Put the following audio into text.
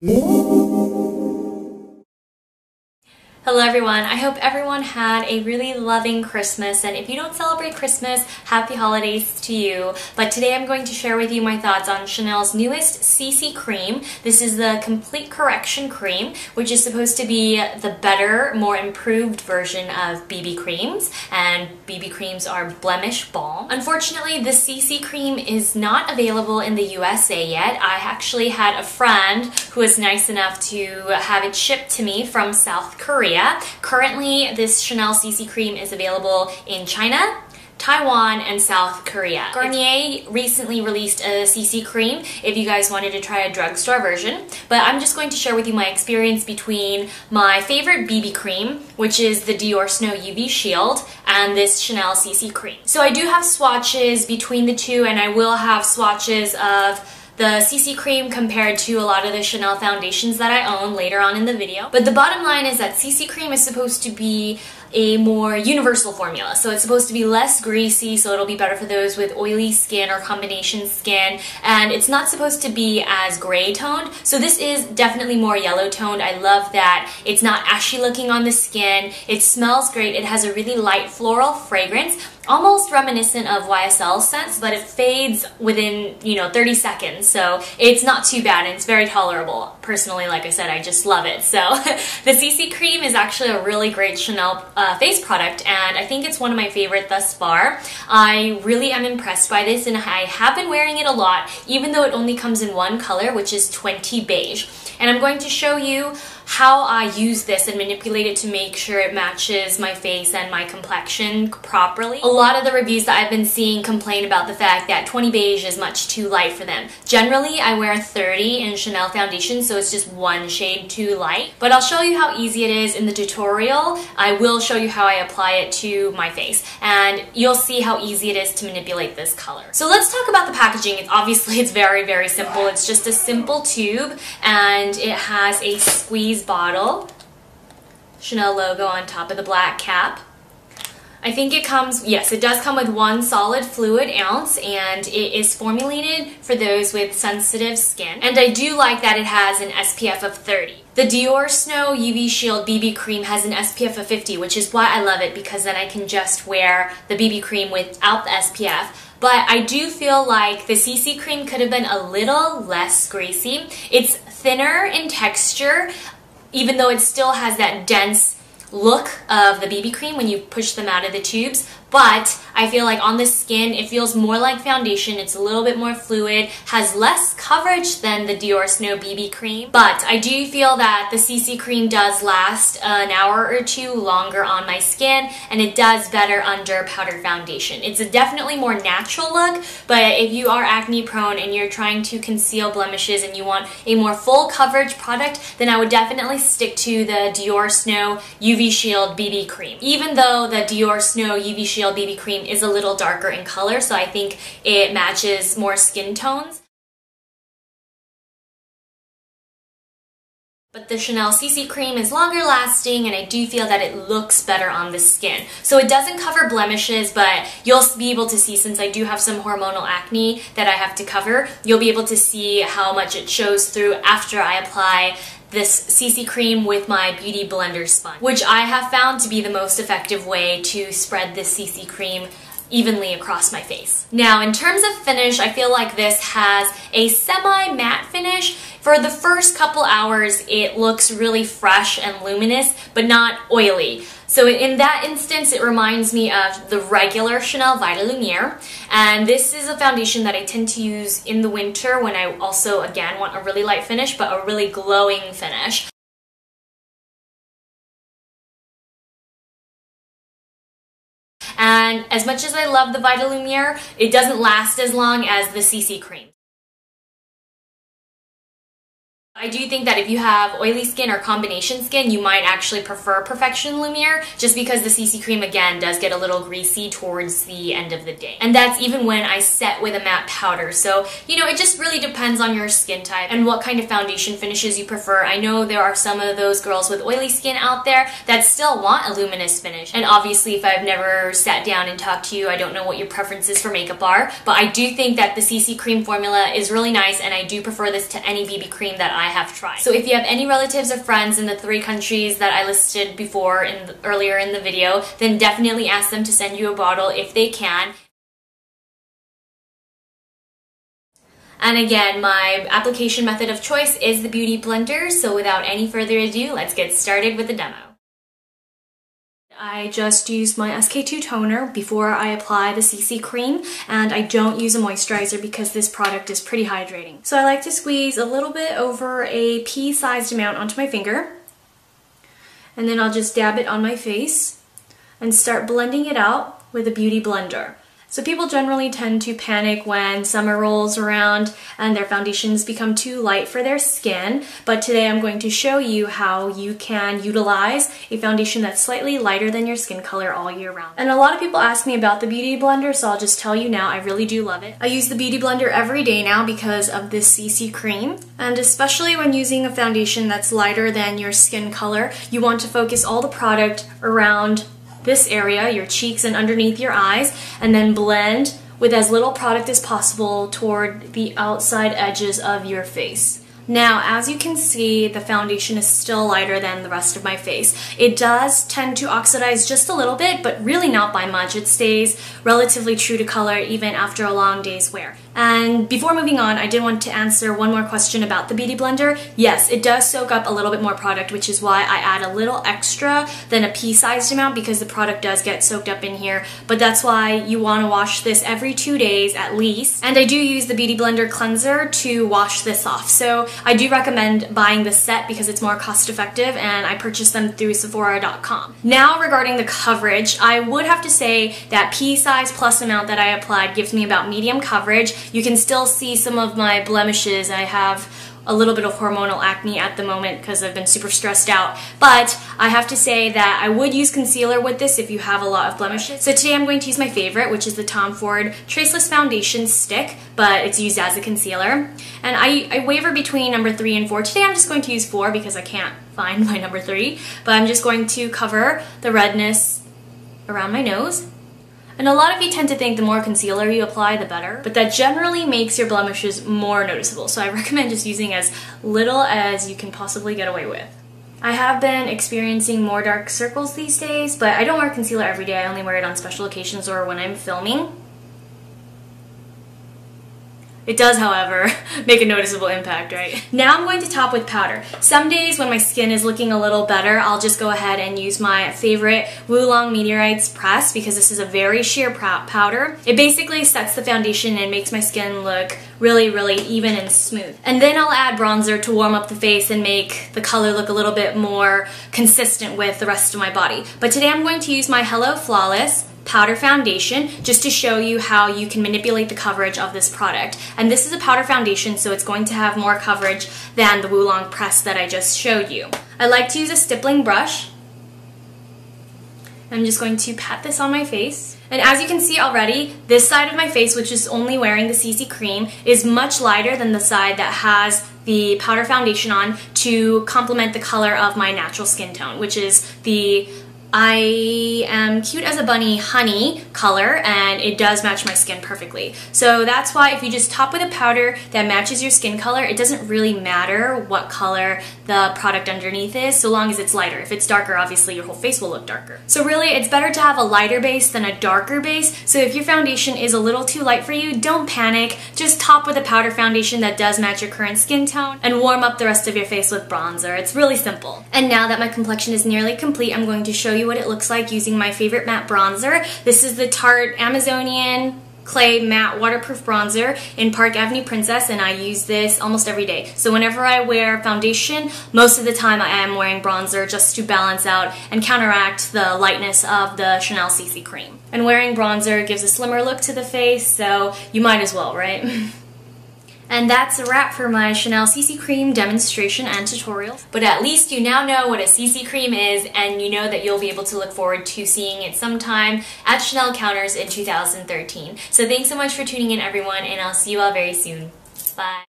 Hello everyone, I hope everyone had a really loving Christmas, and if you don't celebrate Christmas, happy holidays to you. But today I'm going to share with you my thoughts on Chanel's newest CC Cream. This is the Complete Correction Cream, which is supposed to be the better, more improved version of BB creams, and BB creams are blemish balm. Unfortunately, the CC Cream is not available in the USA yet. I actually had a friend who was nice enough to have it shipped to me from South Korea. Currently, this Chanel CC Cream is available in China, Taiwan, and South Korea. Garnier recently released a CC Cream if you guys wanted to try a drugstore version, but I'm just going to share with you my experience between my favorite BB cream, which is the Dior Snow UV Shield, and this Chanel CC Cream. So I do have swatches between the two, and I will have swatches of the CC Cream compared to a lot of the Chanel foundations that I own later on in the video. But the bottom line is that CC Cream is supposed to be a more universal formula. So it's supposed to be less greasy, so it'll be better for those with oily skin or combination skin, and it's not supposed to be as gray toned. So this is definitely more yellow toned. I love that it's not ashy looking on the skin. It smells great. It has a really light floral fragrance, almost reminiscent of YSL scents, but it fades within, 30 seconds. So it's not too bad, and it's very tolerable. Personally, like I said, I just love it. So the CC Cream is actually a really great Chanel face product, and I think it's one of my favorite thus far. I really am impressed by this, and I have been wearing it a lot, even though it only comes in one color, which is 20 beige. And I'm going to show you how I use this and manipulate it to make sure it matches my face and my complexion properly. A lot of the reviews that I've been seeing complain about the fact that 20 beige is much too light for them. Generally, I wear 30 in Chanel foundation, so it's just one shade too light. But I'll show you how easy it is in the tutorial. I will show you how I apply it to my face, and you'll see how easy it is to manipulate this color. So let's talk about the packaging. Obviously, it's very, very simple. It's just a simple tube, and it has a squeeze bottle, Chanel logo on top of the black cap. I think it comes, yes, it does come with one solid fluid ounce, and it is formulated for those with sensitive skin. And I do like that it has an SPF of 30. The Dior Snow UV Shield BB Cream has an SPF of 50, which is why I love it, because then I can just wear the BB cream without the SPF. But I do feel like the CC Cream could have been a little less greasy. It's thinner in texture, even though it still has that dense look of the BB cream when you push them out of the tubes. But I feel like on the skin, it feels more like foundation. It's a little bit more fluid, has less coverage than the Dior Snow BB cream. But I do feel that the CC Cream does last an hour or two longer on my skin, and it does better under powder foundation. It's a definitely more natural look, but if you are acne prone and you're trying to conceal blemishes and you want a more full coverage product, then I would definitely stick to the Dior Snow UV Shield BB cream. Even though the Dior Snow UV Shield BB cream is a little darker in color, so I think it matches more skin tones. But the Chanel CC Cream is longer lasting, and I do feel that it looks better on the skin. So it doesn't cover blemishes, but you'll be able to see, since I do have some hormonal acne that I have to cover, you'll be able to see how much it shows through after I apply this CC Cream with my Beauty Blender sponge, which I have found to be the most effective way to spread this CC Cream evenly across my face. Now, in terms of finish, I feel like this has a semi-matte finish. For the first couple hours, it looks really fresh and luminous, but not oily. So in that instance, it reminds me of the regular Chanel Vitalumiere, and this is a foundation that I tend to use in the winter when I also, again, want a really light finish, but a really glowing finish. And as much as I love the Vitalumiere, it doesn't last as long as the CC Cream. I do think that if you have oily skin or combination skin, you might actually prefer Perfection Lumiere, just because the CC Cream, again, does get a little greasy towards the end of the day. And that's even when I set with a matte powder. So, you know, it just really depends on your skin type and what kind of foundation finishes you prefer. I know there are some of those girls with oily skin out there that still want a luminous finish. And obviously, if I've never sat down and talked to you, I don't know what your preferences for makeup are. But I do think that the CC Cream formula is really nice, and I do prefer this to any BB cream that I I have tried. So if you have any relatives or friends in the 3 countries that I listed before earlier in the video, then definitely ask them to send you a bottle if they can. And again, my application method of choice is the Beauty Blender, so without any further ado, let's get started with the demo. I just used my SK-II toner before I apply the CC cream, and I don't use a moisturizer because this product is pretty hydrating. So I like to squeeze a little bit over a pea-sized amount onto my finger, and then I'll just dab it on my face and start blending it out with a Beauty Blender. So people generally tend to panic when summer rolls around and their foundations become too light for their skin, but today I'm going to show you how you can utilize a foundation that's slightly lighter than your skin color all year round. And a lot of people ask me about the Beauty Blender, so I'll just tell you now, I really do love it. I use the Beauty Blender every day now because of this CC cream, and especially when using a foundation that's lighter than your skin color, you want to focus all the product around this area, your cheeks and underneath your eyes, and then blend with as little product as possible toward the outside edges of your face. Now, as you can see, the foundation is still lighter than the rest of my face. It does tend to oxidize just a little bit, but really not by much. It stays relatively true to color even after a long day's wear. And before moving on, I did want to answer one more question about the Beauty Blender. Yes, it does soak up a little bit more product, which is why I add a little extra than a pea-sized amount, because the product does get soaked up in here. But that's why you want to wash this every 2 days at least. And I do use the Beauty Blender cleanser to wash this off. So I do recommend buying this set because it's more cost effective, and I purchased them through Sephora.com. Now regarding the coverage, I would have to say that pea-size plus amount that I applied gives me about medium coverage. You can still see some of my blemishes. I have a little bit of hormonal acne at the moment because I've been super stressed out, but I have to say that I would use concealer with this if you have a lot of blemishes. So today I'm going to use my favorite, which is the Tom Ford Traceless Foundation Stick, but it's used as a concealer. And I waver between number 3 and 4. Today I'm just going to use 4 because I can't find my number 3, but I'm just going to cover the redness around my nose. And a lot of you tend to think the more concealer you apply, the better, but that generally makes your blemishes more noticeable, so I recommend just using as little as you can possibly get away with. I have been experiencing more dark circles these days, but I don't wear concealer every day. I only wear it on special occasions or when I'm filming. It does, however, make a noticeable impact, right? Now I'm going to top with powder. Some days when my skin is looking a little better, I'll just go ahead and use my favorite Woolong Meteorites Press because this is a very sheer powder. It basically sets the foundation and makes my skin look really, really even and smooth. And then I'll add bronzer to warm up the face and make the color look a little bit more consistent with the rest of my body. But today I'm going to use my Hello Flawless powder foundation just to show you how you can manipulate the coverage of this product. And this is a powder foundation, so it's going to have more coverage than the Woolong Press that I just showed you. I like to use a stippling brush. I'm just going to pat this on my face. And as you can see already, this side of my face, which is only wearing the CC cream, is much lighter than the side that has the powder foundation on to complement the color of my natural skin tone, which is the I am cute as a bunny honey color, and it does match my skin perfectly. So that's why if you just top with a powder that matches your skin color, it doesn't really matter what color the product underneath is, so long as it's lighter. If it's darker, obviously your whole face will look darker. So really, it's better to have a lighter base than a darker base. So if your foundation is a little too light for you, don't panic. Just top with a powder foundation that does match your current skin tone and warm up the rest of your face with bronzer. It's really simple. And now that my complexion is nearly complete, I'm going to show you what it looks like using my favorite matte bronzer. This is the Tarte Amazonian Clay Matte Waterproof Bronzer in Park Avenue Princess, and I use this almost every day. So whenever I wear foundation, most of the time I am wearing bronzer just to balance out and counteract the lightness of the Chanel CC cream. And wearing bronzer gives a slimmer look to the face, so you might as well, right? And that's a wrap for my Chanel CC Cream demonstration and tutorial. But at least you now know what a CC Cream is, and you know that you'll be able to look forward to seeing it sometime at Chanel counters in 2013. So thanks so much for tuning in, everyone, and I'll see you all very soon. Bye!